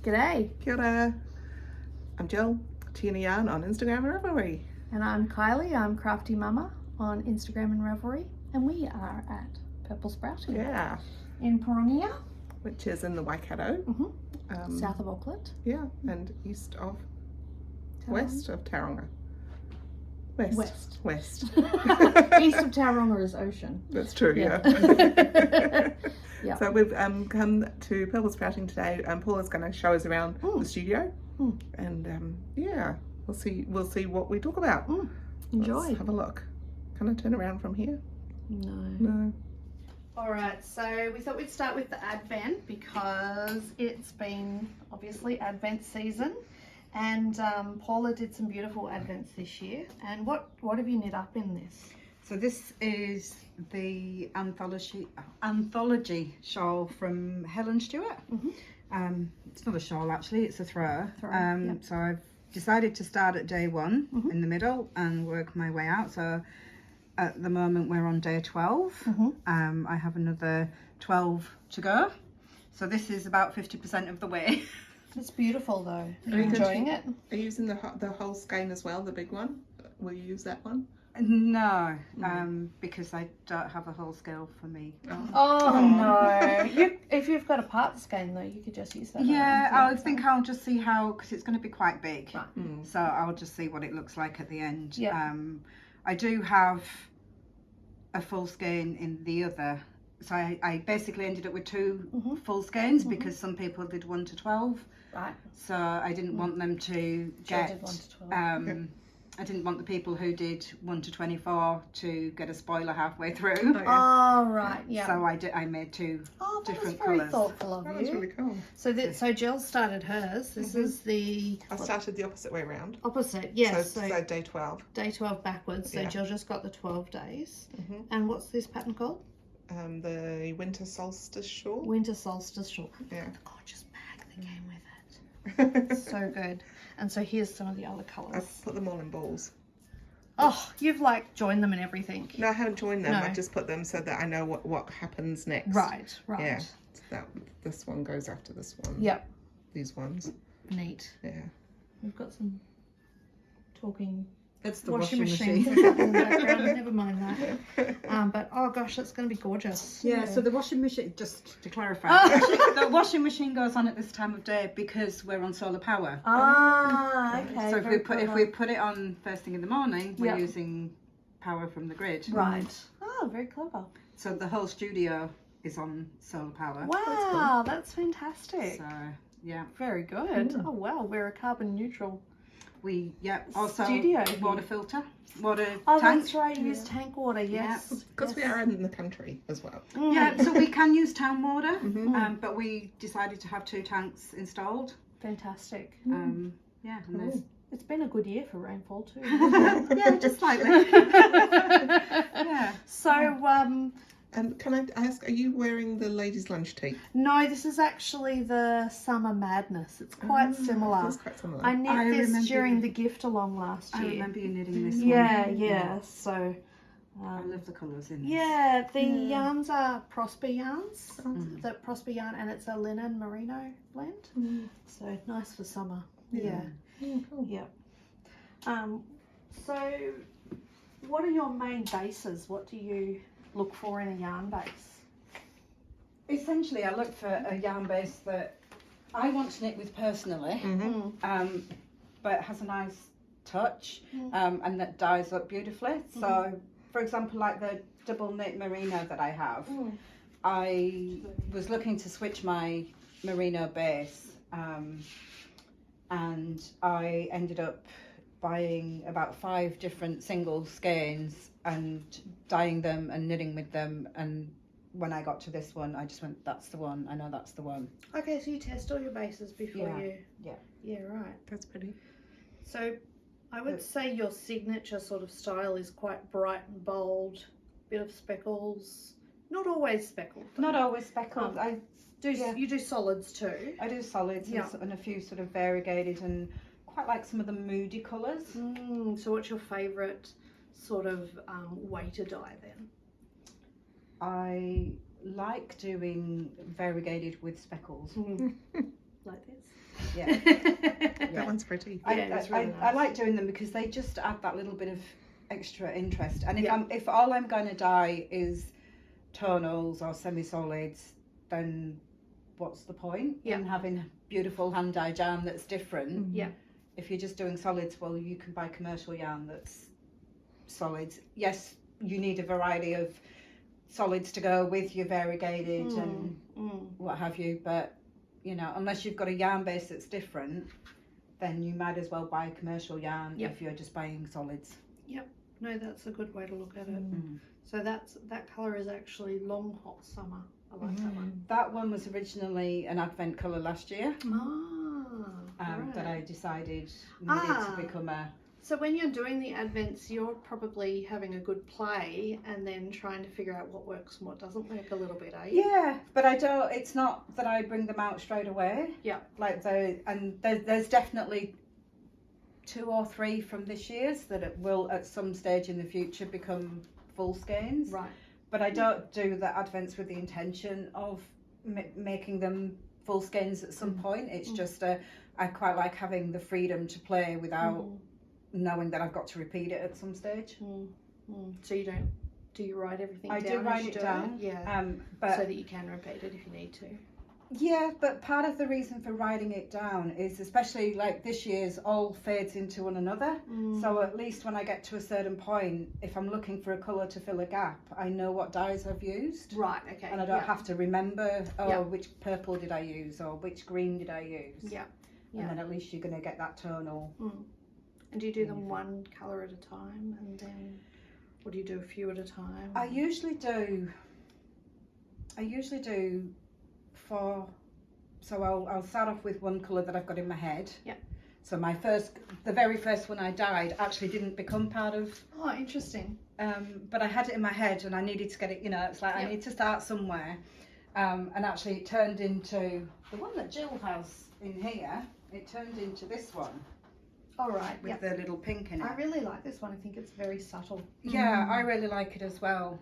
G'day. Kia ora. I'm Jill, Tina Yarn on Instagram and Ravelry. And I'm Kylie, I'm Crafty Mama on Instagram and Ravelry. And we are at Purple Sprouting in Pirongia. Which is in the Waikato. South of Auckland. Yeah, and west of Tauranga. West. East of Tauranga is ocean. That's true, yeah. Yeah. So we've come to Purple Sprouting today, and Paula's going to show us around the studio. And we'll see what we talk about. Enjoy. Let's have a look. Can I turn around from here? No. Alright, so we thought we'd start with the Advent because it's been obviously Advent season, and Paula did some beautiful Advents this year. And what have you knit up in this? So this is the anthology shawl from Helen Stewart. It's not a shawl actually, it's a thrower. So I've decided to start at day 1 in the middle and work my way out. So at the moment we're on day 12. I have another 12 to go. So this is about 50% of the way. It's beautiful though. Are you enjoying it? Are you using the whole skein as well, the big one? Will you use that one? No, because I don't have a whole scale for me. Oh no! If you've got a part skein though, you could just use that. Yeah, I think I'll just see how, because it's going to be quite big. Right. So I'll just see what it looks like at the end. Yeah. I do have a full skein in the other. So I basically ended up with 2 full skeins because some people did 1 to 12. Right. So I didn't want them to get. Did 1 to 12. I didn't want the people who did 1 to 24 to get a spoiler halfway through. Oh right, yeah. So I made 2 different very colours. thoughtful of That you. was really cool. So Jill started hers. This is the I started the opposite way around. opposite. Yes. So day 12. Day 12 backwards. So Yeah. Jill just got the 12 days. And what's this pattern called? The winter solstice shawl. Winter solstice shawl. Yeah. The gorgeous bag that came with it. So good. And so here's some of the other colours. I've put them all in balls. Oh, you've like joined them and everything. No, I haven't joined them. No. I just put them so that I know what happens next. Right. Yeah. So this one goes after this one. Yep. These ones. Neat. Yeah. We've got some talking It's the washing machine. machine in the background. Never mind that. But oh gosh, that's going to be gorgeous. Yeah, so the washing machine, just to clarify, the washing machine goes on at this time of day because we're on solar power. Okay. So if we put it on first thing in the morning, we're Yep. using power from the grid. Right. Oh, very clever. So the whole studio is on solar power. Wow, that's fantastic. So yeah, Very good. Oh wow, we're a carbon neutral. also Studio. water filter, water Oh, tank. that's right. You use tank water. Yes. Because we are in the country as well. Yeah, so we can use town water, but we decided to have 2 tanks installed. Fantastic. And there's It's been a good year for rainfall too. yeah, just slightly. Yeah. So And can I ask, are you wearing the ladies' lunch tee? no, this is actually the Summer Madness. It's quite similar. It's quite similar. I knit I this remember during you- the gift along last year. I remember you knitting this one. Yeah. So I love the colours in this. yeah, the yarns are Prosper yarns. The Prosper yarn, and it's a linen merino blend. So nice for summer. Yeah. Cool. Yep. So what are your main bases? What do you look for in a yarn base? Essentially, I look for a yarn base that I want to knit with personally, but has a nice touch and that dyes up beautifully. So, for example, like the double knit merino that I have, I was looking to switch my merino base and I ended up buying about 5 different single skeins and dyeing them and knitting with them, and when I got to this one I just went, that's the one, I know that's the one. Okay, so you test all your bases before you... Yeah, right. That's pretty. So I would say your signature sort of style is quite bright and bold, bit of speckles. Not always speckled. Though. Not always speckled. You do solids too. I do solids and a few sort of variegated, and quite like some of the moody colours. So what's your favourite sort of way to dye then? I like doing variegated with speckles. Like this? Yeah. That one's pretty. it's really I nice. like doing them because they just add that little bit of extra interest. And Yeah. if all I'm going to dye is tonals or semi-solids, then what's the point in having beautiful hand dye yarn that's different? Yeah. If you're just doing solids, well, you can buy commercial yarn that's solids. Yes, you need a variety of solids to go with your variegated and what have you, but you know, unless you've got a yarn base that's different, then you might as well buy commercial yarn if you're just buying solids. No, that's a good way to look at it. So that colour is actually Long Hot Summer. I like that one. That one was originally an advent colour last year Right. that I decided needed to become a... So when you're doing the advents, you're probably having a good play and then trying to figure out what works and what doesn't work a little bit, eh? Yeah, but I don't, it's not that I bring them out straight away. Yeah. Like there's definitely 2 or 3 from this year's that it will at some stage in the future become full skeins. Right. But I don't do the advents with the intention of making them full skeins at some point. It's just I quite like having the freedom to play without knowing that I've got to repeat it at some stage. So you don't, do you write everything down? I do write as you it do down. Yeah. But so that you can repeat it if you need to. yeah, but part of the reason for writing it down is, especially like this year's, all fades into one another. So at least when I get to a certain point, if I'm looking for a colour to fill a gap, I know what dyes I've used. Right, okay. And I don't have to remember, which purple did I use or which green did I use. Yeah. And then at least you're going to get that tonal. And do you do them one colour at a time and then, or do you do a few at a time? I usually do 4, so I'll start off with one colour that I've got in my head. Yeah. So the very first one I dyed actually didn't become part of, Oh, interesting. but I had it in my head and I needed to get it, you know, it's like I need to start somewhere. And actually it turned into, the one that Jill has in here, it turned into this one. All right. With the little pink in it. I really like this one. I think it's very subtle. Yeah, I really like it as well.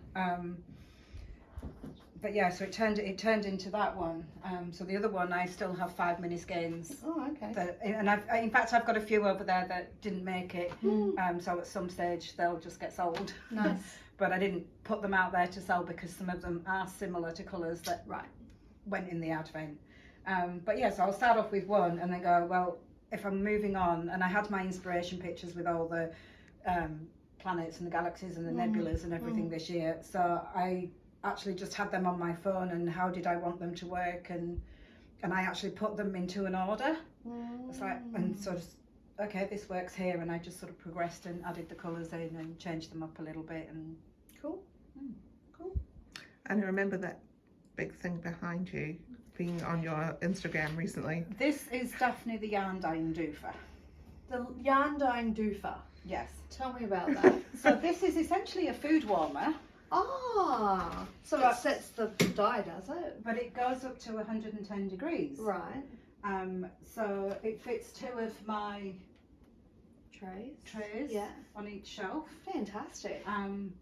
But yeah, so it turned into that one. So the other one, I still have 5 mini skeins. Oh, okay. And in fact, I've got a few over there that didn't make it. So at some stage, they'll just get sold. Nice. But I didn't put them out there to sell because some of them are similar to colours that went in the advent. But yeah, so I'll start off with one and then go, well, if I'm moving on, and I had my inspiration pictures with all the planets and the galaxies and the nebulas and everything this year. So I actually just had them on my phone and how did I want them to work, and I actually put them into an order. It's like, and sort of, okay, this works here, and I just sort of progressed and added the colours in and changed them up a little bit. And cool. And I remember that big thing behind you being on your Instagram recently. this is Daphne the yarn dyeing doofer. The yarn dyeing doofer. Yes. Tell me about that. So this is essentially a food warmer. Ah, so it sets the dye, does it? But it goes up to 110 degrees. Right. So it fits 2 of my Trays. on each shelf. Fantastic.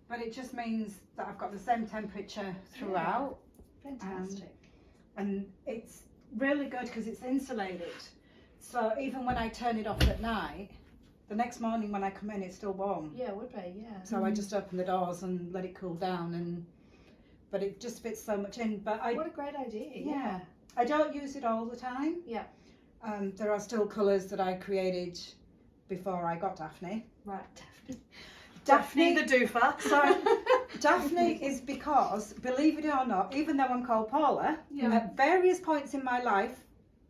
But it just means that I've got the same temperature throughout. Fantastic. And it's really good because it's insulated. So even when I turn it off at night, the next morning when I come in, it's still warm. Yeah, it would be, yeah. So I just open the doors and let it cool down, but it just fits so much in. But what a great idea. yeah. I don't use it all the time. Yeah. There are still colours that I created before I got Daphne. Right. Daphne the doofer. So Daphne is because, believe it or not, even though I'm called Paula, at various points in my life,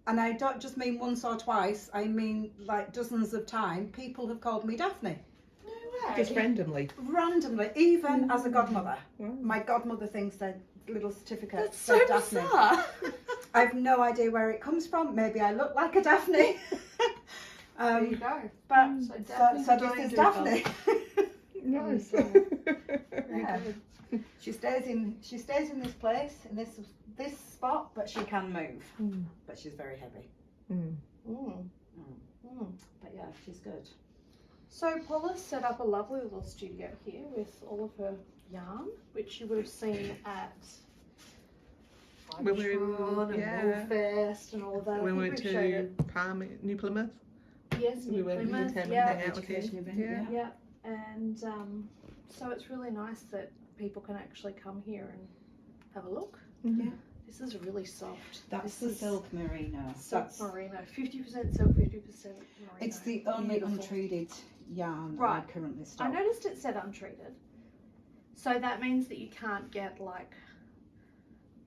and I don't just mean once or twice, I mean like dozens of times, people have called me Daphne. No way. Just randomly. Randomly, even as a godmother. My godmother thinks that little certificate That's said so Daphne. bizarre. I have no idea where it comes from. Maybe I look like a Daphne. There you go. But So this is Daphne. Nice. Very Yeah. good. She stays in this place, in this spot, but she can move. But she's very heavy. But yeah, she's good. So Paula set up a lovely little studio here with all of her yarn, which you would have seen at When we Cybertron and yeah. Woolfest and all of that. I We think went we've showed to it. Palm, New Plymouth. Yes, We New went with Plymouth, him and yeah. hang out with him. Education event, Yeah. Yeah, and so it's really nice that people can actually come here and have a look. Mhm. Yeah. This is really soft. That's this the is silk merino. silk That's, merino, 50% silk, 50% merino. it's the only Beautiful. untreated yarn that Right. I currently I stock. noticed it said untreated, so that means that you can't get like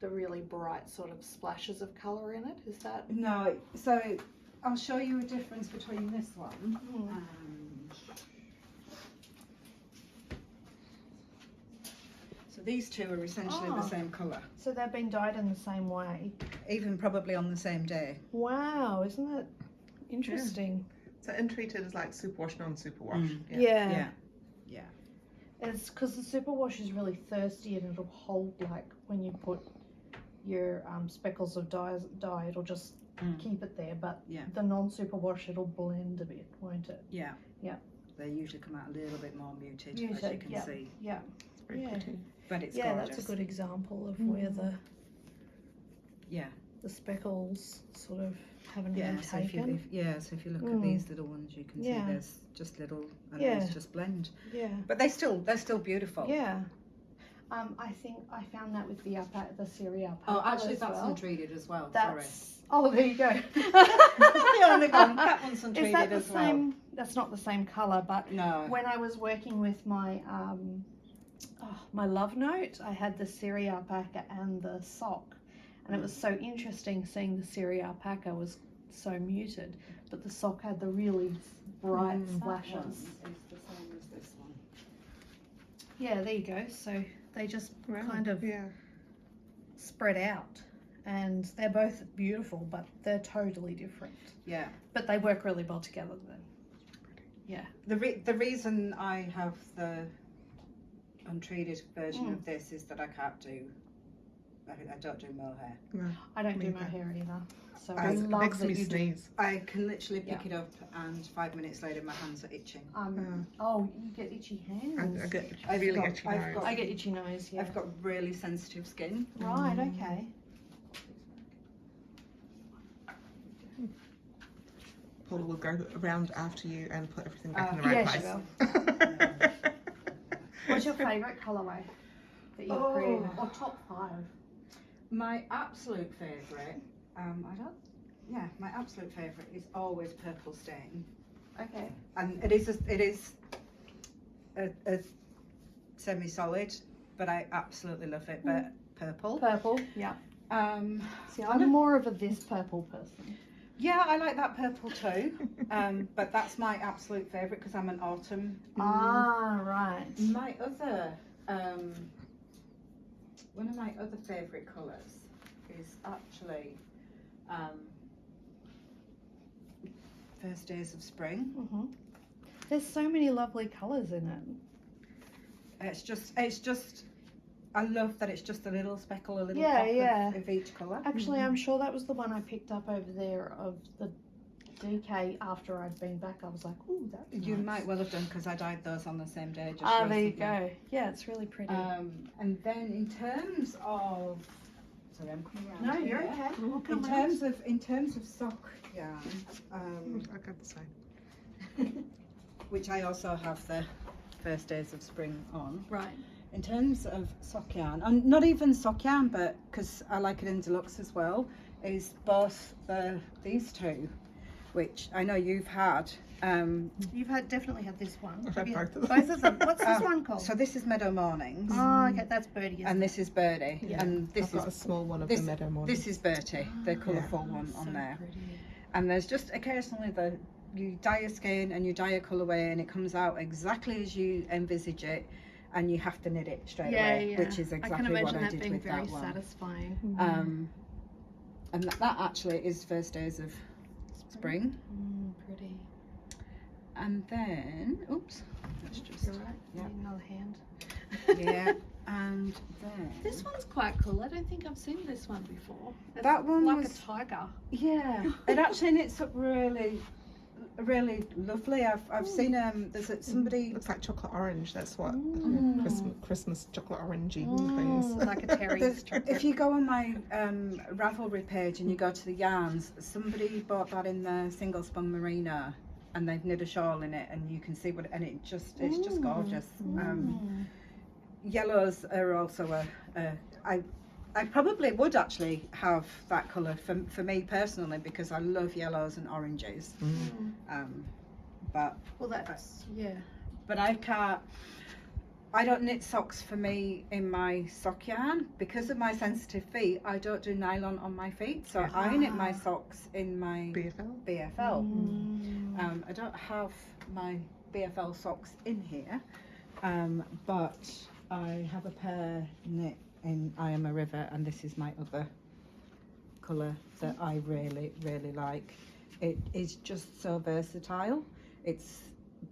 the really bright sort of splashes of colour in it. Is that? No, so I'll show you a difference between this one. So these two are essentially Oh. the same colour, So they've been dyed in the same way. even probably on the same day. Wow, isn't that interesting? So untreated is like superwash, non-superwash. Mm. Yeah. Yeah. It's because the superwash is really thirsty and it'll hold, like when you put your speckles of dye, it'll just keep it there. But Yeah. the non-superwash, it'll blend a bit, won't it? Yeah. Yeah. They usually come out a little bit more muted, as you Muted, can yeah. see. Yeah. It's very Yeah. pretty. But it's Yeah, gorgeous. that's a good example of where Yeah. the speckles sort of haven't Yeah, been so if taken. you look at these little ones, you can Yeah. see there's just little, and Yeah. these just blend. Yeah. But they're still beautiful. Yeah. I think I found that with the Syria alpaca. Oh, actually, as that's well. untreated as well. That's oh, there you go. That one's Is untreated that the as well. same? That's not the same colour, but No. when I was working with my my love note, I had the Syria alpaca and the sock, and it was so interesting seeing the Syria alpaca was so muted, but the sock had the really bright That one splashes. is the same as this one. Yeah, there you go. So they just Wow. kind of Yeah. spread out, and they're both beautiful, but they're totally different. Yeah. But they work really well together then. Yeah. The reason I have the untreated version of this is that I don't do mohair. No. I don't Me do my either. hair either. So It I love makes that me you do. sneeze. I can literally pick Yeah. it up and 5 minutes later my hands are itching. Oh, you get itchy hands. I get I've really got- itchy I've nose. got- I get itchy nose, yeah. I've got really sensitive skin. Right, okay. Paula will go around after you and put everything back in the Yeah, right she place. What's your favourite colourway that you've Oh. created? Or top 5? My absolute favourite, my absolute favourite is always purple stain. Okay. And it is a semi-solid, but I absolutely love it. But purple. Purple, yeah. See, I'm more of a this purple person. Yeah, I like that purple too. But that's my absolute favourite because I'm an autumn. Ah, right. My other, one of my other favourite colours is actually First Days of Spring. Mm-hmm. There's so many lovely colours in it. It's just, I love that it's just a little speckle, a little Yeah, pop of each colour. Actually, I'm sure that was the one I picked up over there of the DK after I'd been back. I was like, ooh, that's You nice. might well have done because I dyed those on the same day. Just Ah, there you recently. go. Yeah, it's really pretty. And then in terms of, sorry, I'm coming around. No, you're here. okay. We'll In come around. terms of sock yarn, I got the same. which I also have the First Days of Spring on. Right. In terms of sock yarn, and not even sock yarn, but because I like it in deluxe as well, is both these two, which I know you've had. You've definitely had this one. I've had Have you both of them. Both of them. What's this one called? So this is Meadow Mornings, Oh, okay, that's Birdie. Isn't and this is Birdie, Yeah. and this I've got a is small one of this- the Meadow Morning. this is Bertie, the colourful one it? on So there. pretty. And there's just occasionally you dye your skin and you dye a colourway and it comes out exactly as you envisage it, and you have to knit it straight away, which is I can exactly imagine what I that did being with very that one. satisfying. And that actually is First Days of Spring. Pretty. And then, oops, that's just, You're right. yeah. Need another hand. yeah, and then, This one's quite cool. I don't think I've seen this one before. It's That one like was- a tiger. yeah, it actually knits up really really lovely. I've seen there's somebody. Looks like chocolate orange. That's what Christmas chocolate orangey things. Like a Terry's chocolate. If you go on my Ravelry page and you go to the yarns, somebody bought that in the single spun merino, and they've knit a shawl in it, and you can see and it's just gorgeous. Yellows are also I probably would actually have that colour for me personally, because I love yellows and oranges. But Well, that's, yeah. But I don't knit socks for me in my sock yarn because of my sensitive feet. I don't do nylon on my feet, so I knit my socks in my BFL. I don't have my BFL socks in here, but I have a pair knit in I Am a River, and this is my other colour that I really, really like. It is just so versatile. It's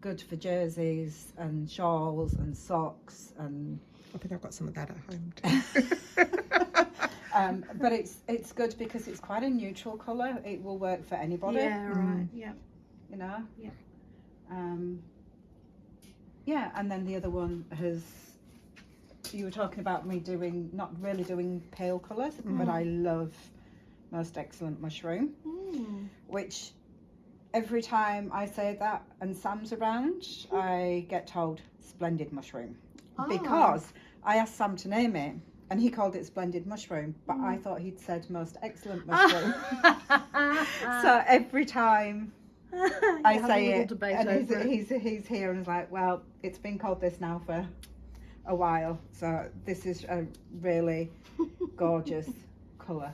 good for jerseys and shawls and socks, and I think I've got some of that at home too. but it's good because it's quite a neutral colour. It will work for anybody. Yeah, right. Yeah. You know. Yeah. Yeah, and then the other one has. You were talking about me not really doing pale colours, but I love Most Excellent Mushroom, which every time I say that and Sam's around, I get told Splendid Mushroom, because I asked Sam to name it and he called it Splendid Mushroom, but I thought he'd said Most Excellent Mushroom. So every time I say it, and he's here and he's like, well, it's been called this now for a while, so this is a really gorgeous colour.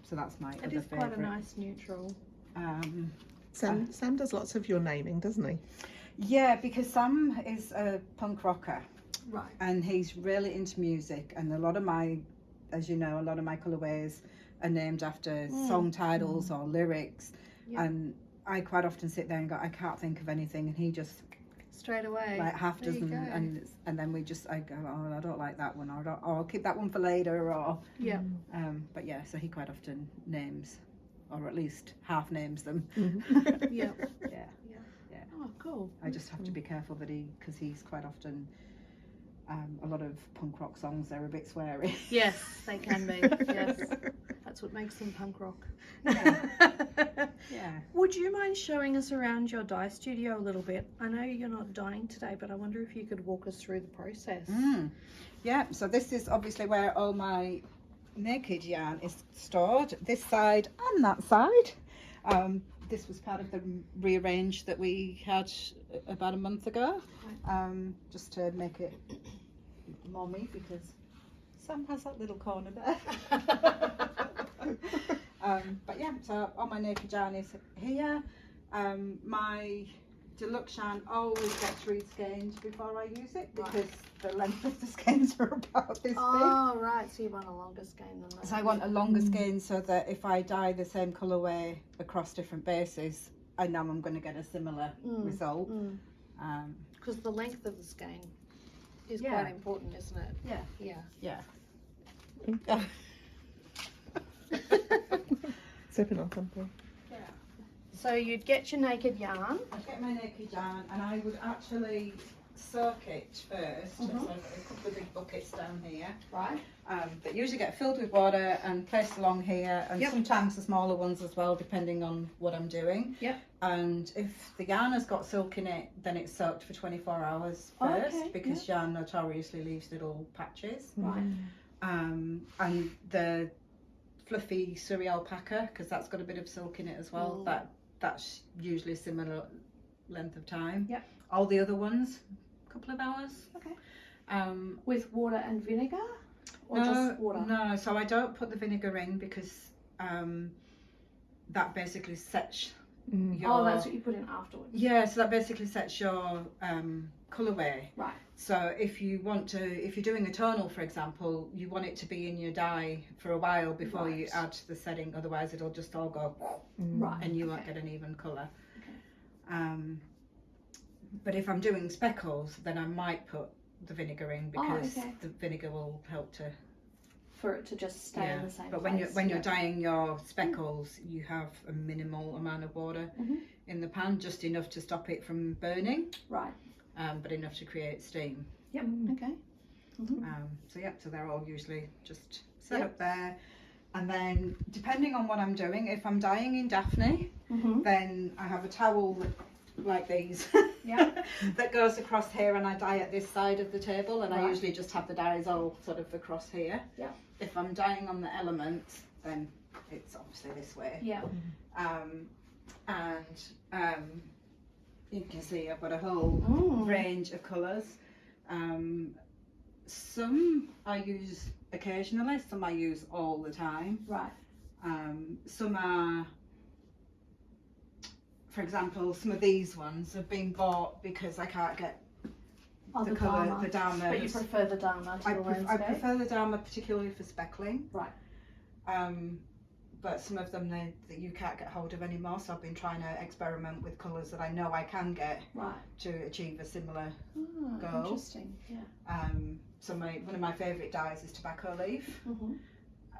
So that's my other favourite. It is quite a nice neutral. Sam does lots of your naming, doesn't he? Yeah, because Sam is a punk rocker, Right. and he's really into music, and a lot of my colourways are named after song titles or lyrics, and I quite often sit there and go, I can't think of anything, and he just Straight away. like half dozen, and then I go, oh, I don't like that one, or I'll keep that one for later, or but yeah, so he quite often names, or at least half names them. Yeah. Yeah. Oh, cool. I just have to be careful that because he's quite often a lot of punk rock songs, they're a bit sweary. Yes, they can be. Yes, that's what makes them punk rock. Yeah. Would you mind showing us around your dye studio a little bit? I know you're not dyeing today, but I wonder if you could walk us through the process. Yeah, so this is obviously where all my naked yarn is stored, this side and that side. This was part of the rearrange that we had about a month ago, just to make it more me, because Sam has that little corner there. But yeah, so all my naked yarn is here. My deluxe yarn always gets re-skeined before I use it, because the length of the skeins are about this big. Oh, right, so you want a longer skein than that. So I want a longer skein, so that if I dye the same colourway across different bases, I know I'm going to get a similar result. Because the length of the skein is quite important, isn't it? Yeah. Sipping on something. So you'd get your naked yarn. I'd get my naked yarn, and I would actually soak it first. So I've got a couple of big buckets down here. Right. That usually get filled with water and placed along here, and sometimes the smaller ones as well, depending on what I'm doing. And if the yarn has got silk in it, then it's soaked for 24 hours first, because yarn notoriously leaves little patches. Right. And the fluffy Surrey alpaca, because that's got a bit of silk in it as well, that's usually a similar length of time. All the other ones, a couple of hours. With water and vinegar? Or No, just water? no, so I don't put the vinegar in, because that basically sets your... Oh, that's what you put in afterwards. Yeah, so that basically sets your colourway. Right. So if you're doing a tonal, for example, you want it to be in your dye for a while before you add the setting, otherwise it'll just all go and you won't get an even colour. But if I'm doing speckles, then I might put the vinegar in, because the vinegar will help to... For it to just stay in the same but place. when you're dyeing your speckles, you have a minimal amount of water. in the pan, just enough to stop it from burning, Right. but enough to create steam. Yep. Okay. So they're all usually just set Yep. up there. And then depending on what I'm doing, if I'm dyeing in Daphne, Mhm. then I have a towel like these Yeah. that goes across here, and I dye at this side of the table, and I Right. usually just have the dyes all sort of across here. Yeah. If I'm dyeing on the elements, then it's obviously this way. Yeah. You can see I've got a whole Mm. range of colours. Some I use occasionally, some I use all the time. Right. Some are, for example, some of these ones have been bought because I can't get Oh, the colour, the Dharma. But you prefer the Dharma to I the landscape? I prefer the Dharma particularly for speckling. Right. But some of them that you can't get hold of anymore, so I've been trying to experiment with colours that I know I can get Right. to achieve a similar Oh, Go. interesting. Yeah. so one of my favourite dyes is tobacco leaf, Mhm.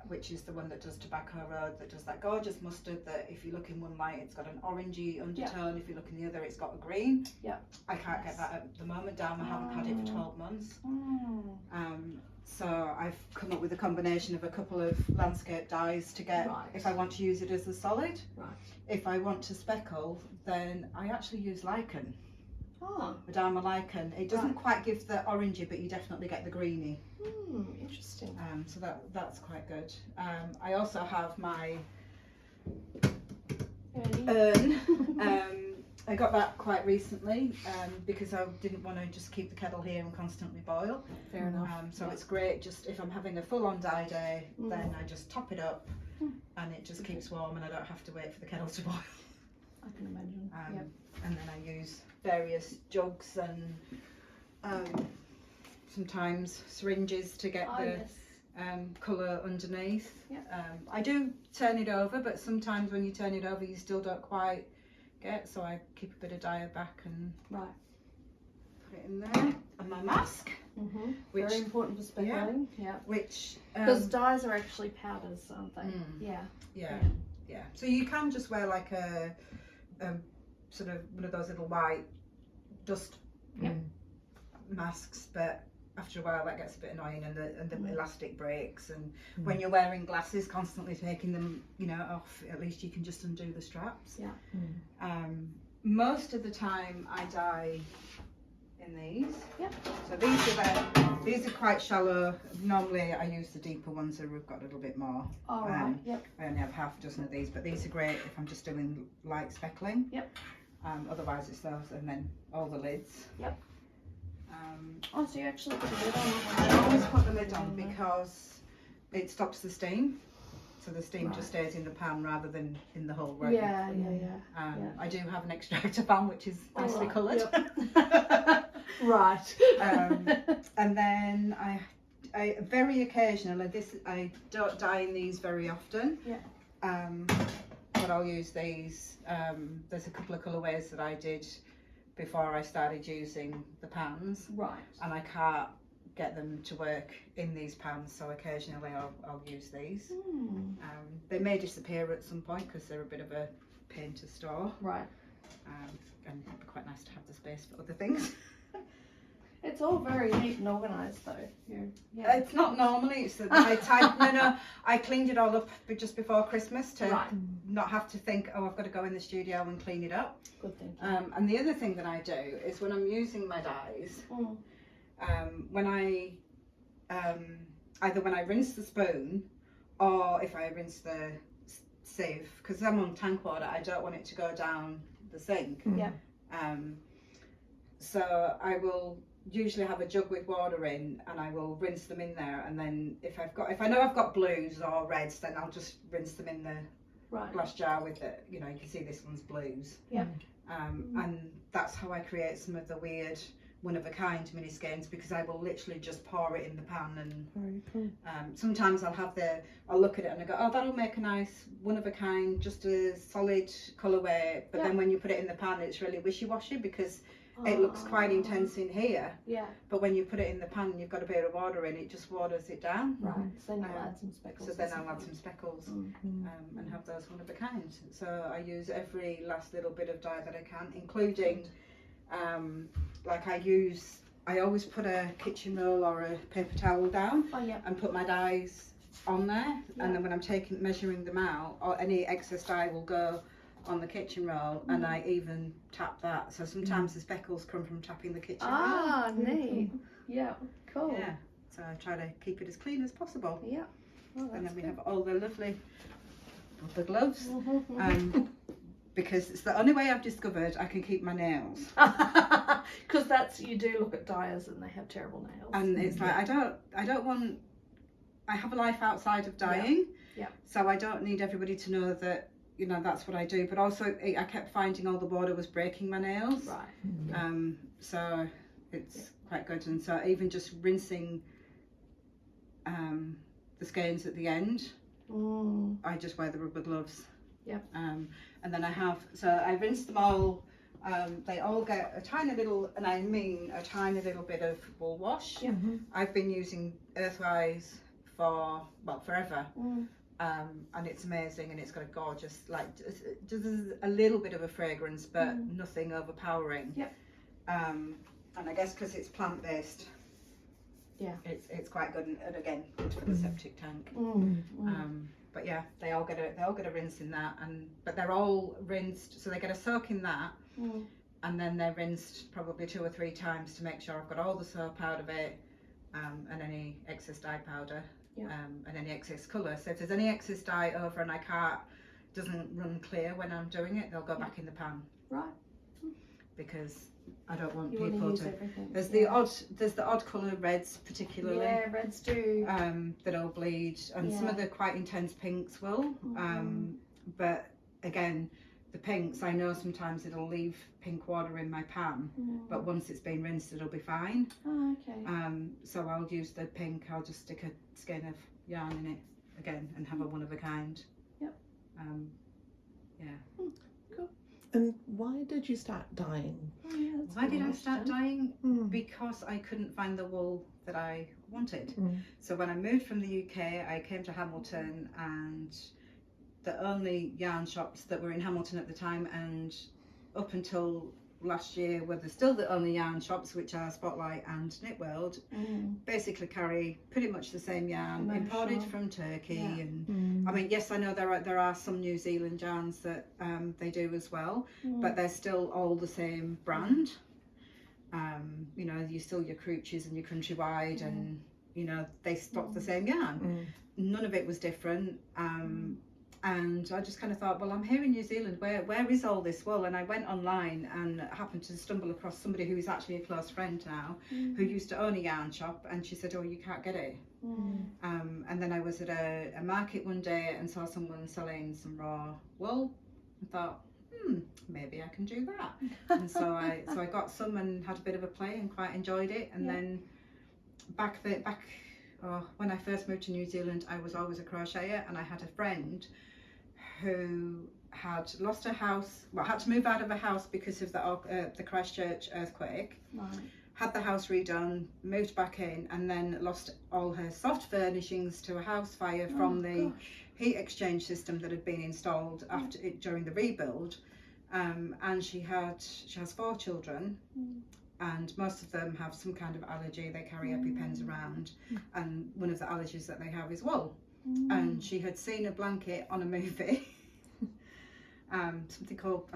which is the one that does Tobacco Road, that does that gorgeous mustard that if you look in one light it's got an orangey undertone, if you look in the other it's got a green. Yeah. I can't get that at the moment. Dharma haven't had it for 12 months. Mm. So I've come up with a combination of a couple of landscape dyes to get, Right. if I want to use it as a solid. Right. If I want to speckle, then I actually use lichen, Oh. the Dharma lichen. It doesn't quite give the orangey, but you definitely get the greeny. Interesting. So that's quite good. I also have my urn. I got that quite recently because I didn't want to just keep the kettle here and constantly boil. Fair enough. So it's great just if I'm having a full-on dye day, then I just top it up and it just keeps warm and I don't have to wait for the kettle to boil. I can imagine. Yep. And then I use various jugs and sometimes syringes to get Oh, the yes. colour underneath. Yep. I do turn it over, but sometimes when you turn it over you still don't quite get, so I keep a bit of dye back and Right. put it in there. And my mask, Mhm. which Very important for speckling. Yeah. which Because dyes are actually powders, aren't they? Yeah. yeah. So you can just wear like a sort of one of those little white dust Yep. masks, but after a while that gets a bit annoying and the elastic breaks, and when you're wearing glasses constantly taking them off, at least you can just undo the straps. Yeah. Most of the time I dye in these. Yep. So these are quite shallow. Normally I use the deeper ones that have got a little bit more. All right. Yep. I only have half a dozen of these, but these are great if I'm just doing light speckling. Yep. Otherwise it's those and then all the lids. Yep. Oh, so you actually put the lid on? I always put the lid on because it stops the steam. So the steam just stays in the pan rather than in the hole. Right? Yeah. I do have an extractor pan which is nicely coloured. Yep. Right. And then I very occasionally, I don't dye in these very often. Yeah. But I'll use these. There's a couple of colourways that I did before I started using the pans. Right. And I can't get them to work in these pans, so occasionally I'll use these. They may disappear at some point because they're a bit of a pain to store. Right. And it'd be quite nice to have the space for other things. It's all very neat and organised, though. Yeah. It's not normally. It's I cleaned it all up just before Christmas to not have to think, oh, I've got to go in the studio and clean it up. Good thinking. And the other thing that I do is when I'm using my dyes, when I either when I rinse the spoon or if I rinse the sieve, because I'm on tank water, I don't want it to go down the sink. Yeah. So I will usually have a jug with water in and I will rinse them in there, and then if I know I've got blues or reds, then I'll just rinse them in the glass jar with it. You can see this one's blues. Yeah. And that's how I create some of the weird one-of-a-kind mini skeins, because I will literally just pour it in the pan and Very cool. sometimes I'll look at it and I go, oh, that'll make a nice one-of-a-kind, just a solid colourway, but then when you put it in the pan it's really wishy-washy because it looks quite Oh. intense in here, Yeah, but when you put it in the pan and you've got a bit of water in it, just waters it down. right. So then you'll Um, add some speckles. So or then I'll add something. some speckles Mm. and have those one of a kind. So I use every last little bit of dye that I can, including like I always put a kitchen roll or a paper towel down Oh yeah. and put my dyes on there, Yeah. and then when I'm measuring them out, or any excess dye will go on the kitchen roll, and I even tap that. So sometimes the speckles come from tapping the kitchen roll. Ah, neat. Yeah, cool. Yeah. So I try to keep it as clean as possible. Yeah. Oh, And that's then we good. have all the lovely rubber gloves. Mhm. Because it's the only way I've discovered I can keep my nails. Because that's, you do look at dyers and they have terrible nails. And it's like I don't want. I have a life outside of dyeing. Yeah. So I don't need everybody to know that, you know, that's what I do. But also I kept finding all the water was breaking my nails. Right. So it's quite good. And so even just rinsing the skeins at the end, I just wear the rubber gloves. Yeah. And then I rinse them all. They all get a tiny little, and I mean a tiny little bit of wool wash. Yeah. I've been using Earthwise for, well, forever. And it's amazing, and it's got a gorgeous, like, just a little bit of a fragrance, but nothing overpowering. Yep. And I guess because it's plant-based, Yeah. it's quite good, and again, good for the septic tank. But yeah, they all get a rinse in that, but they're all rinsed, so they get a soak in that, and then they're rinsed probably 2 or 3 times to make sure I've got all the soap out of it, and any excess dye powder, and any excess colour. So if there's any excess dye over and doesn't run clear when I'm doing it, they'll go back in the pan. Right. Because I don't want You want to people use to. everything. There's Yeah. the odd colour reds particularly. Yeah, reds do. That'll bleed, and some of the quite intense pinks will. But again, the pinks, I know sometimes it'll leave pink water in my pan, but once it's been rinsed, it'll be fine. Oh, okay. So I'll use the pink. I'll just stick a skein of yarn in it again and have a one of a kind. Yep. Yeah. And why did you start dyeing? Oh, yeah, that's a Why good did I question. start dyeing? Because I couldn't find the wool that I wanted. So when I moved from the UK, I came to Hamilton, and the only yarn shops that were in Hamilton at the time, and up until last year were still the only yarn shops, which are Spotlight and Knit World, basically carry pretty much the same yarn, imported from Turkey. Yeah. And I mean, yes, I know there are some New Zealand yarns that they do as well, but they're still all the same brand. You know, you still your Cruches and your Countrywide, and you know, they stock the same yarn. None of it was different. And I just kind of thought, well, I'm here in New Zealand, where is all this wool? And I went online and happened to stumble across somebody who is actually a close friend now, who used to own a yarn shop, and she said, oh, you can't get it. And then I was at a market one day and saw someone selling some raw wool, and thought, maybe I can do that. And so I got some and had a bit of a play and quite enjoyed it. And then when I first moved to New Zealand, I was always a crocheter, and I had a friend who had lost her house, had to move out of a house because of the Christchurch earthquake. Right. Had the house redone, moved back in, and then lost all her soft furnishings to a house fire from the heat exchange system that had been installed during the rebuild. And she has 4 children. And most of them have some kind of allergy. They carry EpiPens around, and one of the allergies that they have is wool. And she had seen a blanket on a movie, something called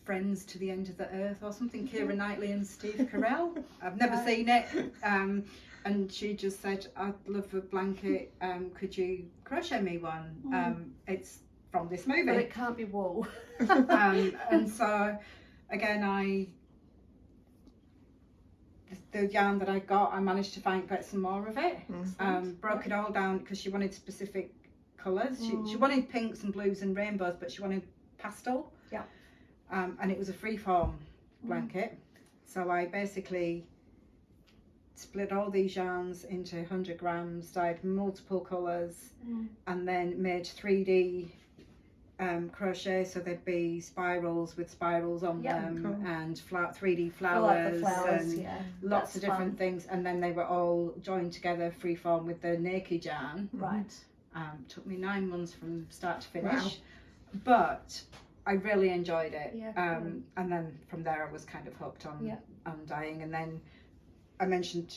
Friends to the End of the Earth or something, Keira Knightley and Steve Carell. I've never seen it. And she just said, I'd love a blanket, could you crochet me one? It's from this movie. But it can't be wool. And so, again, the yarn that I got, I managed to get some more of it. Broke it all down because she wanted specific colours. She wanted pinks and blues and rainbows, but she wanted pastel. Yeah. And it was a free-form blanket. So I basically split all these yarns into 100 grams, dyed multiple colours, and then made 3D crochet, so there'd be spirals with spirals on Yeah. them, Cool. and 3D I like the flowers, flowers, and yeah. lots of That's different fun. things, and then they were all joined together freeform with the naked yarn. Right. Took me 9 months from start to finish, Wow. but I really enjoyed it. Yeah, And then from there I was kind of hooked on Yeah. on dyeing, and then I mentioned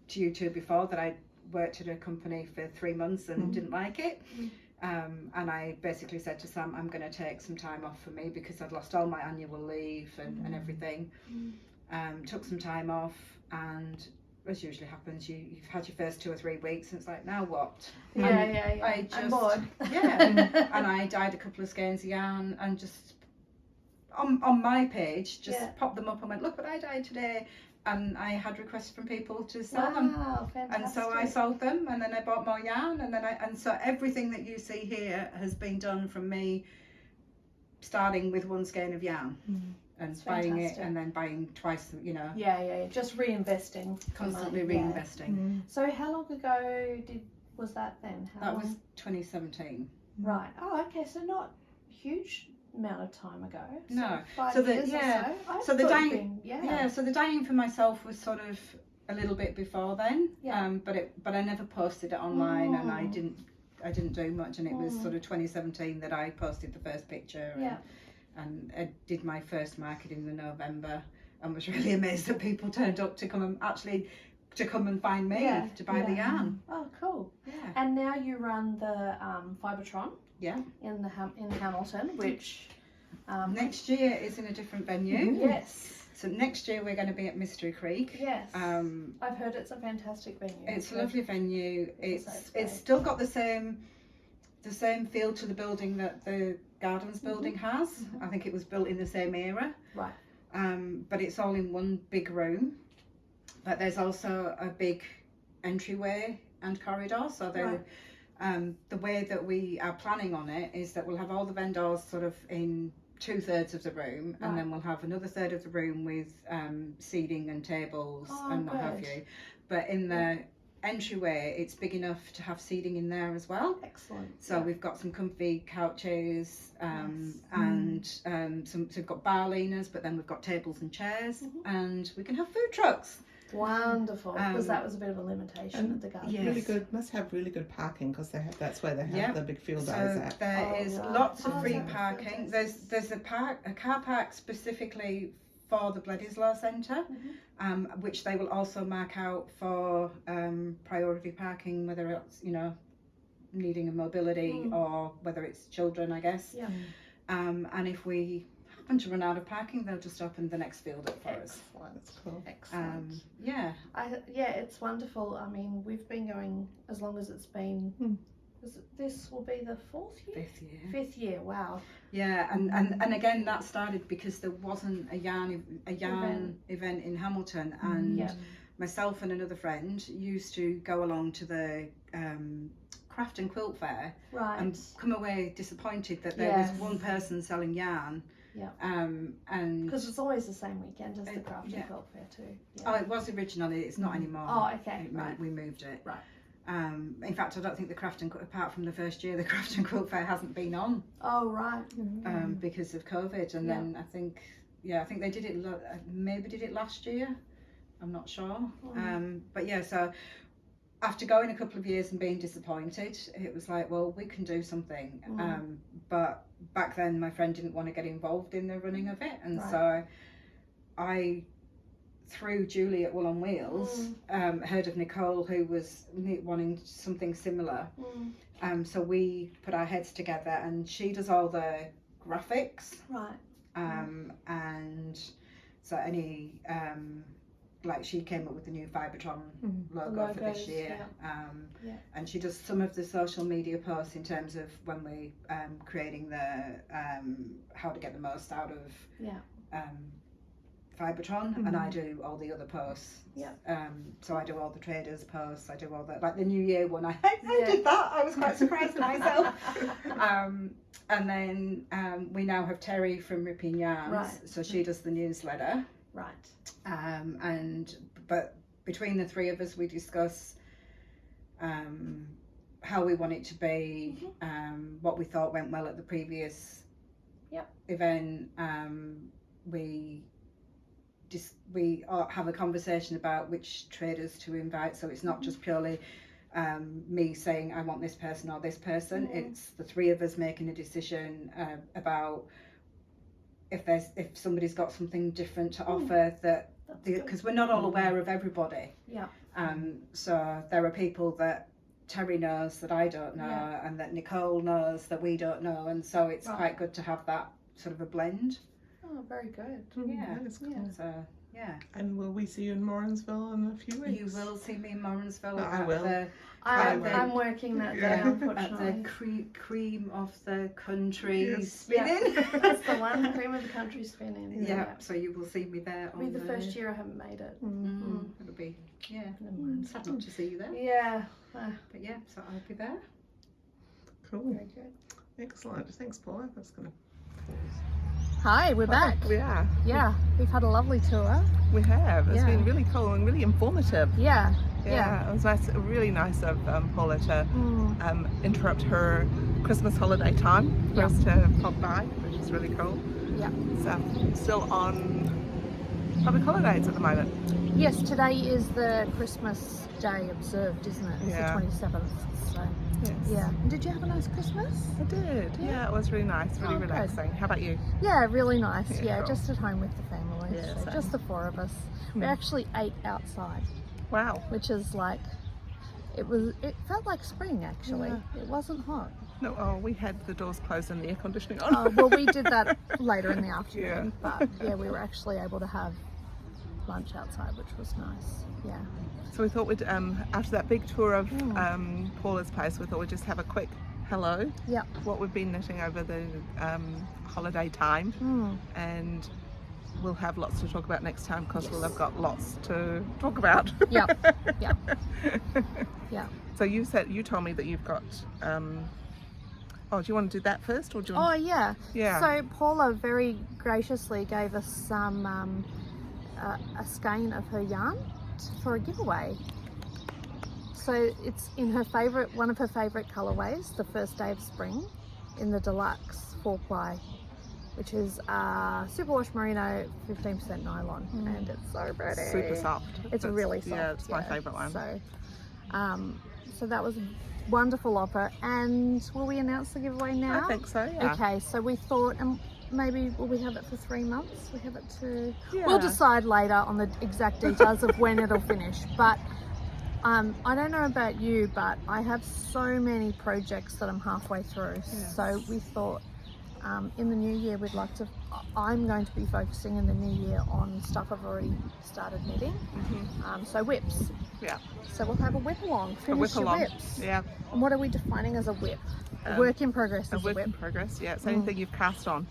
to you two before that I worked at a company for 3 months and didn't like it. And I basically said to Sam, I'm going to take some time off for me because I'd lost all my annual leave and everything. Took some time off, and as usually happens, you've had your first 2 or 3 weeks and it's like, now what? Yeah. I I'm just, bored. yeah. And I dyed a couple of skeins of yarn and just on my page just popped them up and went, look what I dyed today. And I had requests from people to sell them. Wow, fantastic. And so I sold them, and then I bought more yarn, and so everything that you see here has been done from me starting with 1 skein of yarn and buying it and then buying twice, you know. Yeah, just reinvesting. Constantly money, reinvesting. So how long ago was that then? That was 2017. Right. Oh, okay. So not huge amount of time ago. So No. 5 So the- years yeah. or so. I So the thought dyeing- it'd been- Yeah, so the dyeing for myself was sort of a little bit before then. Yeah. But I never posted it online, and I didn't do much, and it was sort of 2017 that I posted the first picture. And I did my first marketing in November, and was really amazed that people turned up to come and find me to buy the yarn. Oh, cool. Yeah. And now you run the Fibretron. Yeah. In Hamilton, which Next year is in a different venue. yes, So next year we're going to be at Mystery Creek. yes. Um, I've heard it's a fantastic venue. It's a lovely venue. It's great. still got the same feel to the building that the Gardens building has. I think it was built in the same era. Right. But it's all in one big room. But there's also a big entryway and corridor. So the way that we are planning on it is that we'll have all the vendors sort of in 2/3 of the room, and then we'll have another third of the room with seating and tables and what have you. But in the entryway, it's big enough to have seating in there as well. Excellent. So we've got some comfy couches, Nice. and so we've got bar leaners, but then we've got tables and chairs, and we can have food trucks. Wonderful, because that was a bit of a limitation at the Gardens. Yes. Really good. Must have really good parking because that's where they have the big field days So at. there is right. lots of Oh, free that's parking. fantastic. There's a car park specifically for the Bledisloe Centre, which they will also mark out for priority parking, whether it's needing a mobility or whether it's children, I guess. Yeah. And if we happen to run out of parking, they'll just open the next field up for us. That's cool. Excellent. Yeah. It's wonderful. I mean, we've been going as long as it's been. This will be the 4th year? 5th year. 5th year, wow. Yeah, and again that started because there wasn't a yarn event in Hamilton, and myself and another friend used to go along to the craft and quilt fair and come away disappointed that there was one person selling yarn. Yeah. And because it's always the same weekend as the craft and quilt fair too. Yeah. Oh, it was originally. It's not anymore. Oh, okay. We moved it. Right. In fact, I don't think the craft and apart from the first year, the craft and quilt fair hasn't been on. Oh, right. Because of COVID, and then I think they did it. Maybe did it last year. I'm not sure. But yeah, so after going a couple of years and being disappointed, it was like, well, we can do something. But back then, my friend didn't want to get involved in the running of it, and so I, through Julie at Wool on Wheels, heard of Nicole, who was wanting something similar. So we put our heads together, and she does all the graphics. Right. And so any like she came up with the new Fibretron logo for this year. And she does some of the social media posts in terms of when we creating the how to get the most out of Fibretron, and I do all the other posts. So I do all the traders posts, I do all the, like the New Year one, I did that. I was quite surprised at myself. And then we now have Terry from Ripping Yarns, so she does the newsletter. But between the three of us, we discuss how how we want it to be, what we thought went well at the previous event. We have a conversation about which traders to invite, so it's not just purely me saying I want this person or this person. It's the three of us making a decision about if somebody's got something different to offer, that because we're not all aware of everybody. So there are people that Terry knows that I don't know, and that Nicole knows that we don't know, and so it's quite good to have that sort of a blend. Oh, very good. That is cool. So yeah. And will we see you in Morrinsville in a few weeks? You will see me in Morrinsville. I will. I'm working that day, at unfortunately. the cream of the country Yeah, spinning. that's the one, cream of the country spinning. Yeah, so you will see me there. It'll be the first year I haven't made it. It'll be, Never mind. sad not to see you there. Yeah. But yeah, so I'll be there. Cool. Very good. Excellent. Thanks, Paula. That's gonna. Hi, we're back. We are. Yeah, we've had a lovely tour. We have. It's been really cool and really informative. Yeah. Yeah, it was nice, really nice of Paula to interrupt her Christmas holiday time for us to pop by, which is really cool. Yeah. So, still on public holidays at the moment. Yes, today is the Christmas day observed, isn't it? It's Yeah. the 27th. So, Yes. yeah. And did you have a nice Christmas? I did. Yeah, it was really nice, really good. relaxing. How about you? Yeah, really nice. Yeah, Yeah, cool. just at home with the family. Yeah, so same. just the four of us. We actually ate outside, Wow. which is like, it felt like spring actually. Yeah. It wasn't hot. No, we had the doors closed and the air conditioning on. Oh, well, we did that later in the afternoon. Yeah. But yeah, we were actually able to have lunch outside, which was nice. Yeah. So we thought we'd, after that big tour of Paula's place, we thought we'd just have a quick hello. Yeah. What we've been knitting over the holiday time, and we'll have lots to talk about next time because we'll have got lots to talk about. Yeah. Yeah. Yeah. So you told me that you've got. Oh, do you want to do that first, or do you want? Oh yeah. Yeah. So Paula very graciously gave us some a skein of her yarn for a giveaway. So it's in one of her favourite colourways, the first day of spring, in the deluxe 4-ply, which is superwash merino, 15% nylon, and it's so pretty. Super soft. It's really soft. Yeah, it's my favourite one. So, so that was a wonderful offer. And will we announce the giveaway now? I think so. Yeah. Okay, so we thought, maybe will we have it for 3 months? We have it to. Yeah. We'll decide later on the exact details of when it'll finish. But I don't know about you, but I have so many projects that I'm halfway through. Yes. So we thought in the new year I'm going to be focusing in the new year on stuff I've already started knitting. So whips. Yeah. So we'll have a whip along. Finish whip your along. whips. Yeah. And what are we defining as a whip? A work in progress is A a work whip. in progress. Yeah. It's anything you've cast on.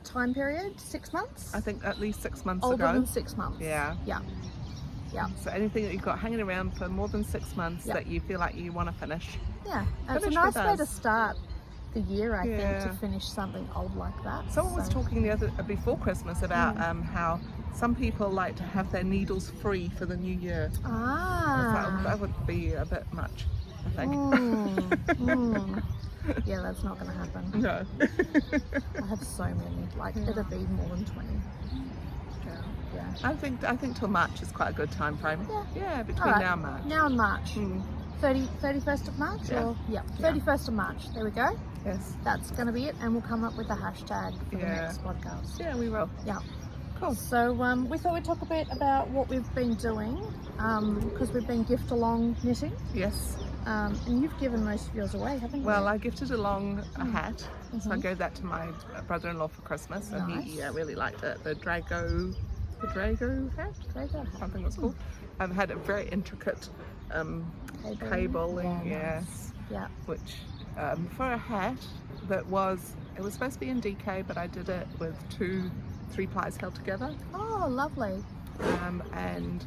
Time period, 6 months? I think at least 6 months Older ago. than 6 months. Yeah. Yeah. Yeah. So anything that you've got hanging around for more than 6 months that you feel like you want to finish. Yeah. And it's a Finish nice with way to us. start the year, I think, Yeah. to finish something old like that. Someone was talking before Christmas about how some people like to have their needles free for the new year. That would be a bit much, I think. Yeah, that's not going to happen. No. I have so many. Like, it'll be more than 20. Yeah. I think till March is quite a good time frame. Yeah, between All right. now and March. Now in March. 31st of March? Yeah. Or, 31st of March. There we go. Yes. That's going to be it, and we'll come up with a hashtag for the next podcast. Yeah, we will. Yeah. Cool. So we thought we'd talk a bit about what we've been doing, because we've been gift along knitting, Yes. and you've given most of yours away, haven't you? Well, I gifted along a hat, so I gave that to my brother-in-law for Christmas, and he really liked it. The Drago hat, something it's called. Had a very intricate cabling, nice. Yeah. which for a hat it was supposed to be in DK, but I did it with 3 plies held together, Oh, lovely. and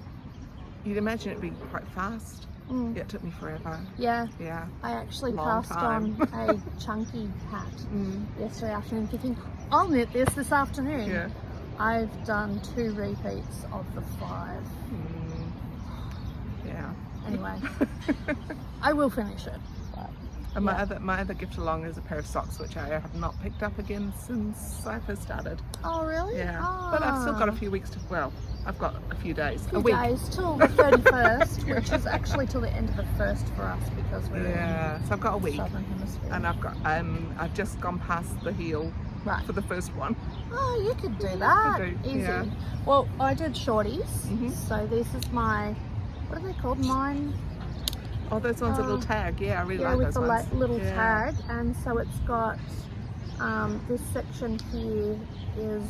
you'd imagine it'd be quite fast. Yeah, it took me forever. Yeah. Yeah. I actually Long passed time. on a chunky hat yesterday afternoon, thinking I'll knit this afternoon. Yeah. I've done 2 repeats of the 5. Yeah. Anyway, I will finish it. But, And my other gift along is a pair of socks, which I have not picked up again since I first started. oh, really? Yeah, Oh. but I've still got a few weeks to. Well, I've got a few days, few a week. days till the 31st, which is actually till the end of the 1st for us because we're Yeah, so I've got a in week, Southern Hemisphere. and I've just gone past the heel Right. for the first one. Oh, you could do that. I do, Easy. yeah. Well, I did shorties. Mhm. So this is my, what are they called? Mine. Oh, those ones a little tag. Yeah, I really Yeah, like with those the ones. little Yeah. tag. And so it's got, this section here is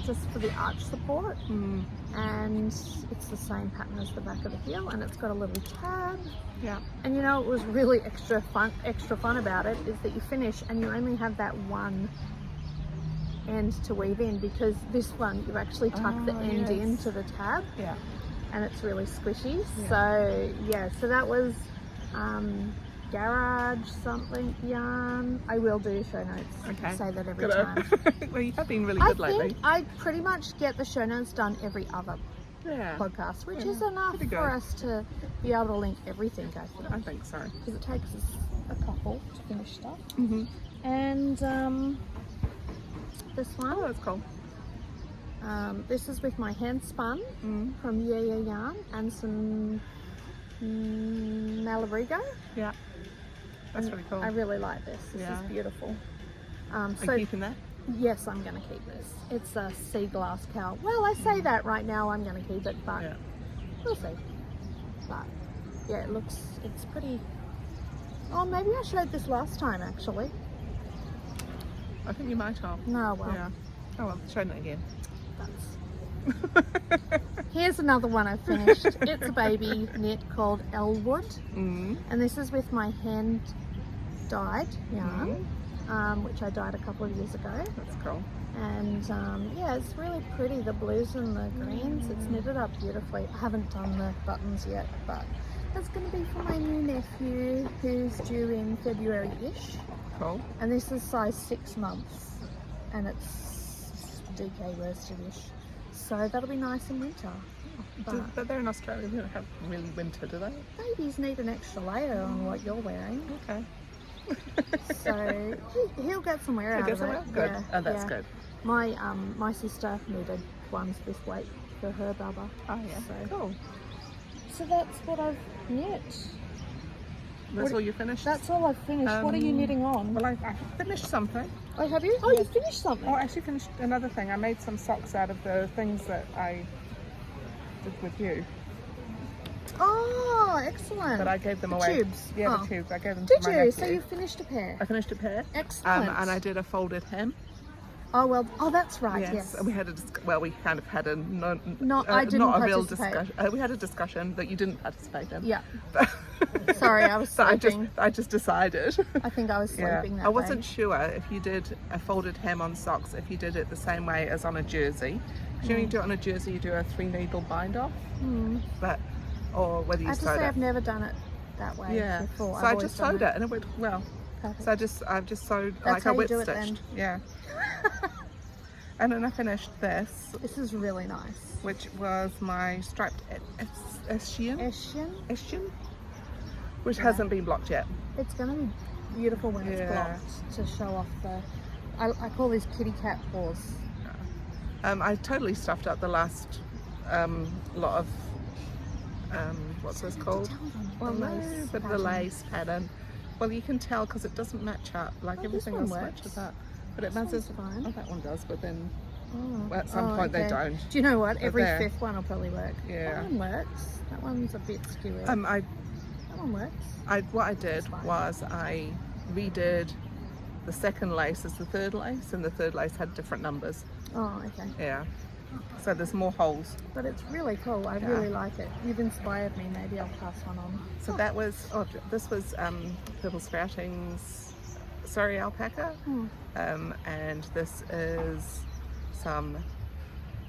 just for the arch support. Mm, And it's the same pattern as the back of the heel. And it's got a little tab. yeah. And you know what was really extra fun about it is that you finish and you only have that one end to weave in, because this one you actually tuck the end yes. into the tab Yeah. and it's really squishy. Yeah. So yeah, so that was garage something yarn. I will do show notes. Okay. Say that every Good. time. Well, you have been really I good lately. think I pretty much get the show notes done every other Yeah. podcast, which Yeah, is enough pretty good. for us to be able to link everything, I I think. think so. Because it takes us a couple to finish stuff. Mm-hmm. And this one, Oh, that's cool. this is with my hand spun Mm. from Yeah Yarn and some Malabrigo. Yeah. That's really cool. I really like this. This Yeah. is beautiful. Are you So keeping that? yes, I'm going to keep this. It's a sea glass cow. Well, I say that right now. I'm going to keep it, but Yeah. we'll see. But yeah, it's pretty. Oh, maybe I showed this last time actually. I think you might have. No, well, Yeah. Oh well, show it again. that's. Here's another one I finished. It's a baby knit called Elwood, Mm. and this is with my hand dyed yarn, which I dyed a couple of years ago. That's cool. And yeah, it's really pretty, the blues and the greens. It's knitted up beautifully. I haven't done the buttons yet, but that's going to be for my new nephew who's due in February-ish. Cool. And this is size 6 months, and it's DK worsted-ish. So that'll be nice in winter. But they're in Australia. They don't have really winter, do they? Babies need an extra layer on what you're wearing. Okay. So he'll get some wear out Okay, of so it. good. Yeah, Oh, that's yeah. good. My sister needed ones this weight for her bubba. Oh yeah. So- Cool. So that's what I've knit. That's all you finished? That's all I've finished. What are you knitting on? Well, I finished something. Oh, have you? Oh, you finished something. Oh, I actually finished another thing. I made some socks out of the things that I did with you, Oh, excellent. but I gave them The away. tubes? Yeah, Oh. the tubes. I gave them Did to my you? nephew. So you finished a pair. I finished a pair. Excellent. And I did a folded hem. Oh well. Oh, that's right. Yes. And we had we kind of had a I didn't not a real participate. discussion. We had a discussion that you didn't participate in. Yeah. Sorry, I was So sleeping. I just decided. I think I was sleeping that I wasn't day. sure if you did a folded hem on socks, if you did it the same way as on a jersey. Because when you do it on a jersey, you do a 3-needle bind off. But or whether I you have to sewed say it. I've never done it that way Yeah. before. So I've I always just done sewed it and it went well. Perfect. So I've just sewed That's like how I you whip do it stitched. then. Yeah. And then I finished this, This is really nice. which was my striped Eschian, Eshian. which hasn't been blocked yet. It's going to be beautiful when it's Yeah. blocked to show off the. I call these kitty cat paws. I totally stuffed up the last lot of what's this called? Well, The lace bit of the pattern. lace pattern. Well, you can tell because it doesn't match up. Like Oh, this everything one else works. matches up. But it This matches. one's fine. Oh, that one does. But then Oh. at some point they okay. don't. Do you know what? But Every there. 5th one will probably work. Yeah. That one works. That one's a bit skewy. I That one works. what I did That's fine. was I redid the second lace as the third lace, and the third lace had different numbers. Oh, okay. Yeah. So there's more holes. But it's really cool. I Yeah. really like it. You've inspired me. Maybe I'll pass one on. So that was, this was Purple Sprouting's Surrey alpaca, and this is some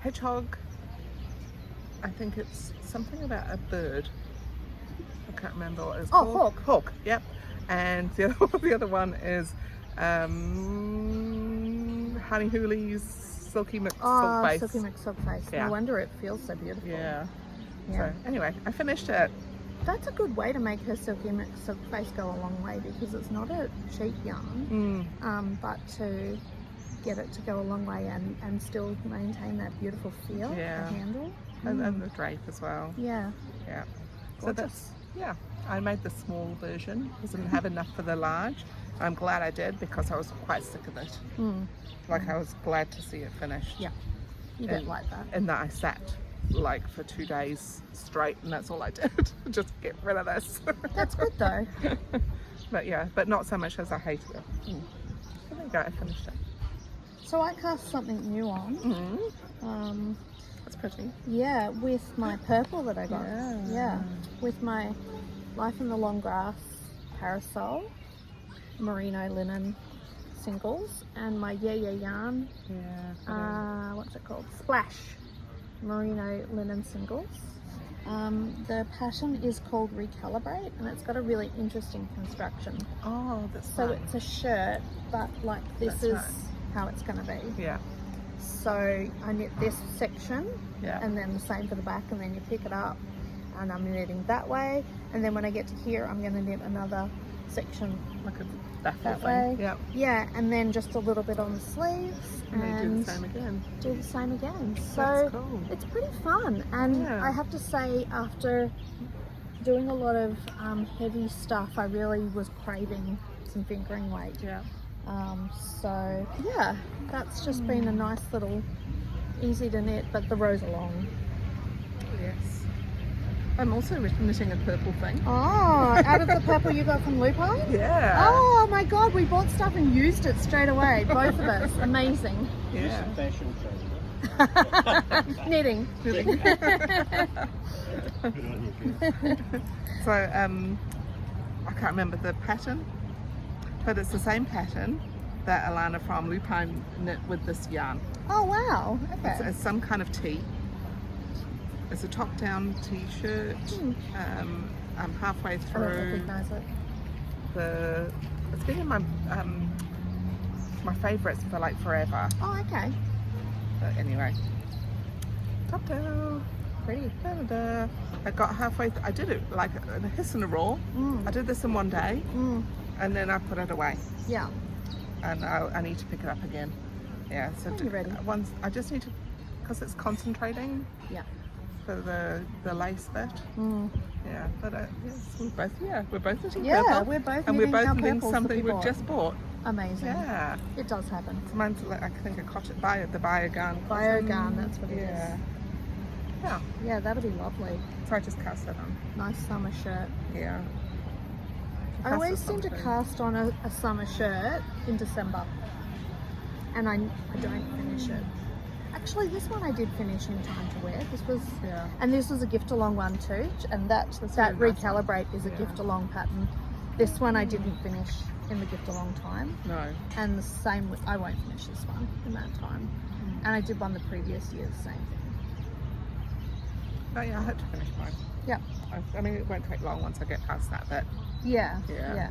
hedgehog. I think it's something about a bird. I can't remember what it's Oh, called. hawk. Hawk, yep. And the other one is Honey Hooley's Silky Mix Silk Base. Silky Mix Silk Face. Yeah. No wonder it feels so beautiful. Yeah. Yeah. So anyway, I finished it. That's a good way to make her silky face go a long way, because it's not a cheap yarn, but to get it to go a long way and still maintain that beautiful feel, the handle. And the drape as well. Yeah. Yeah. So Gorgeous. that's, I made the small version because I didn't have enough for the large. I'm glad I did, because I was quite sick of it. Like, I was glad to see it finished. Yeah. You don't like that. And that I sat like for 2 days straight, and that's all I did. Just get rid of this. That's good though. But yeah, but not so much as I hated it. So there you go, I finished it. So I cast something new on. That's pretty. Yeah, with my purple that I got. Yeah. With my Life in the Long Grass parasol, merino linen singles, and my yarn. What's it called? Splash merino linen singles. The pattern is called Recalibrate, and it's got a really interesting construction. Oh, that's so it's a shirt, but like this is how it's going to be. Yeah. So I knit this section, Yeah. and then the same for the back, and then you pick it up, and I'm knitting that way, and then when I get to here, I'm going to knit another section Look at that that thing. way. Yeah. Yeah, and then just a little bit on the sleeves, And then do the same again. do the same again. So That's cool. it's pretty fun, and Yeah. I have to say, after doing a lot of heavy stuff, I really was craving some fingering weight. Yeah. So yeah, that's just been a nice little, easy to knit, but the rows are long. Yes. I'm also knitting a purple thing. Oh, out of the purple you got from Lupine? Yeah. Oh my god, we bought stuff and used it straight away, both of us. Amazing. Yeah. Fashion trend. Knitting. Really. Good on you, kid. So I can't remember the pattern, but it's the same pattern that Alana from Lupine knit with this yarn. Oh wow, It's, okay. it's some kind of tee. It's a top-down t-shirt. I'm halfway I don't through recognise it. the. It's been in my favourites for like forever. Oh, okay. But anyway, top down. Pretty. Da-da-da. I got halfway. I did it like in a hiss and a roar. I did this in one day, and then I put it away. Yeah. And I need to pick it up again. Yeah. So When you're ready. once I just need to, because it's concentrating Yeah. for the lace bit. Yeah. But yes, we're both knitting Yeah, purple. we're both and we're knitting our both knitting purples that something we we've bought. just bought. Amazing. Yeah. It does happen. So mine's like, I think a cotton the biogarn. Biogarn, that's what it Yeah. is. Yeah. Yeah, that'll be lovely. So I just cast that on. Nice summer shirt. Yeah. I always seem to cast on a summer shirt in December, and I don't finish it. Actually, this one I did finish in time to wear. This was, and this was a gift along one too, and that really nice one. Recalibrate is a gift along pattern. This one I didn't finish in the gift along time, No. and the same with, I won't finish this one in that time. And I did one the previous year, the same thing. But yeah, I had to finish mine. Yeah. I mean, it won't take long once I get past that bit. Yeah. Yeah.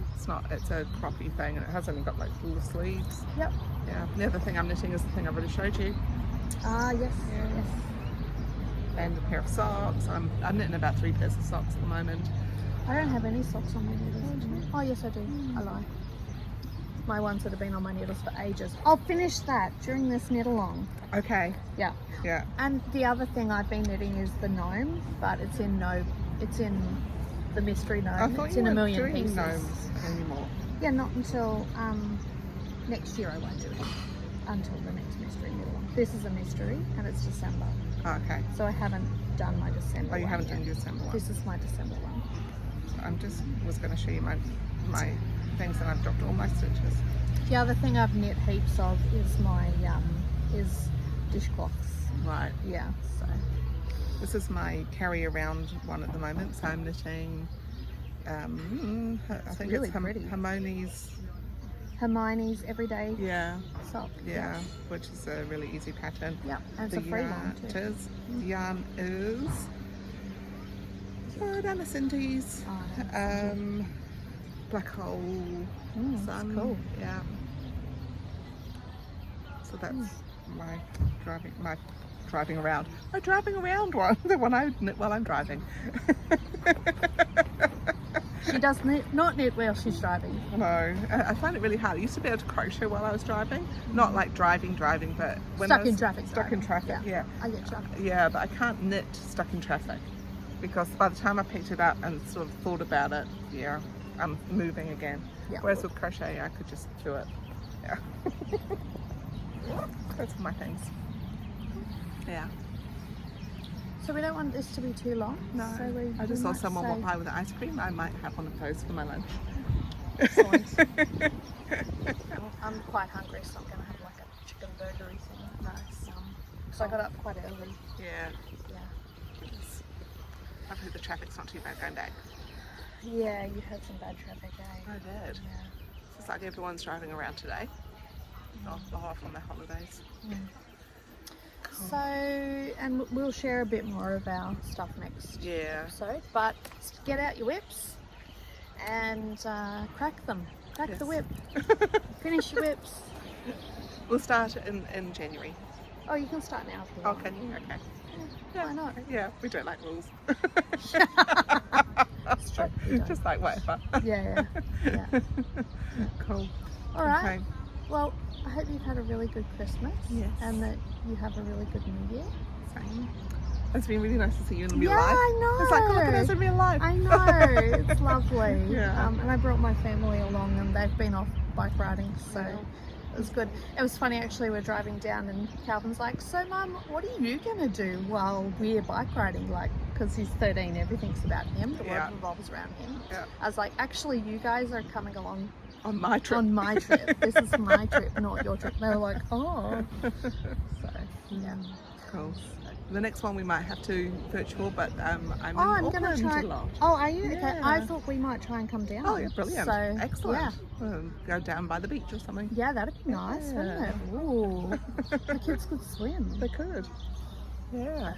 It's a croppy thing, and it has only got like little sleeves. Yep. Yeah. The other thing I'm knitting is the thing I've already showed you, Ah, yes. Yes. and a pair of socks. I'm knitting about 3 pairs of socks at the moment. I don't have any socks on my knitters. Oh, yes, I do. I lie. My ones that have been on my knitters for ages. I'll finish that during this knit along. Okay. Yeah. Yeah. And the other thing I've been knitting is the gnome, but it's in the mystery I gnome. thought It's you in a weren't million doing pieces. gnomes anymore. Yeah, not until next year I won't do it. Until the next mystery knit along. This is a mystery and it's December. Oh, okay. So I haven't done my December Oh, you one haven't yet. done your December one. This is my December one. I'm just was going to show you my things, and I've dropped all my stitches. The other thing I've knit heaps of is my is dishcloths. Right. Yeah, so This is my carry around one at the moment. So I'm knitting. I think really it's pretty. Hermione's everyday Yeah. sock. Yeah, which is a really easy pattern. Yeah, and it's a free one It too. is. The yarn is Dana Cindy's Oh, Black Hole that's Sun. cool. Yeah. So that's my driving around. Oh, driving around one, the one I knit while I'm driving. She does not knit while she's driving. No, I find it really hard. I used to be able to crochet while I was driving, not like driving, but when I Stuck was in traffic. stuck in traffic, yeah. I get you. Yeah, but I can't knit stuck in traffic because by the time I picked it up and sort of thought about it, yeah, I'm moving again. Yeah. Whereas with crochet, I could just do it. Yeah. That's my things. Yeah. So we don't want this to be too long. No, So I just saw might someone walk say- by with an ice cream. I might have one of those for my lunch. Excellent. I'm quite hungry, so I'm going to have like a chicken burgery thing. Nice. So I got up quite early. Yeah. Yeah. Hopefully the traffic's not too bad going back. Yeah, you had some bad traffic, eh? I did. Yeah. It's like everyone's driving around today. Off on their holidays. So, and we'll share a bit more of our stuff next Yeah. episode. But get out your whips and crack them. Crack the Yes. whip. Finish your whips. We'll start in January. Oh, you can start now if you Oh, want. can you? Okay. Why not? Yeah, we don't like rules. It's true. we don't. Just like whatever. Yeah. Cool. All right. Okay. Well, I hope you've had a really good Christmas. Yes. And that you have a really good New Year. Same. It's been really nice to see you in real Yeah, life. I know. It's like, oh, look at us in real life. I know. It's lovely. Yeah. And I brought my family along and they've been off bike riding, so Yeah. it was good. It was funny actually, we're driving down and Calvin's like, so Mum, what are you going to do while we're bike riding? Like, because he's 13, everything's about him, the Yeah. world revolves around him. Yeah. I was like, actually you guys are coming along On my trip. on my trip. This is my trip, not your trip. And they were like, oh. So, yeah. Cool. The next one we might have to virtual, but I'm Oh, in I'm Auckland going to try. a lot. Oh, are you? Okay. Yeah. I thought we might try and come down. Oh, yeah, brilliant. So, Excellent. Go down by the beach or something. Yeah, that'd be nice, wouldn't it? Ooh, the kids could swim. They could. Yeah.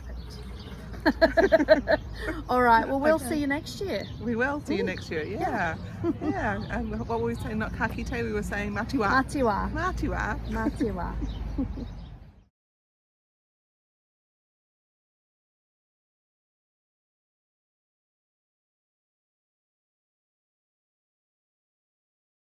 Perfect. All right. Well, we'll Okay. see you next year. We will see you next year. Yeah. Yeah. And what were we saying? Not kakite, we were saying matiwa. Matiwa. Matiwa. Matiwa.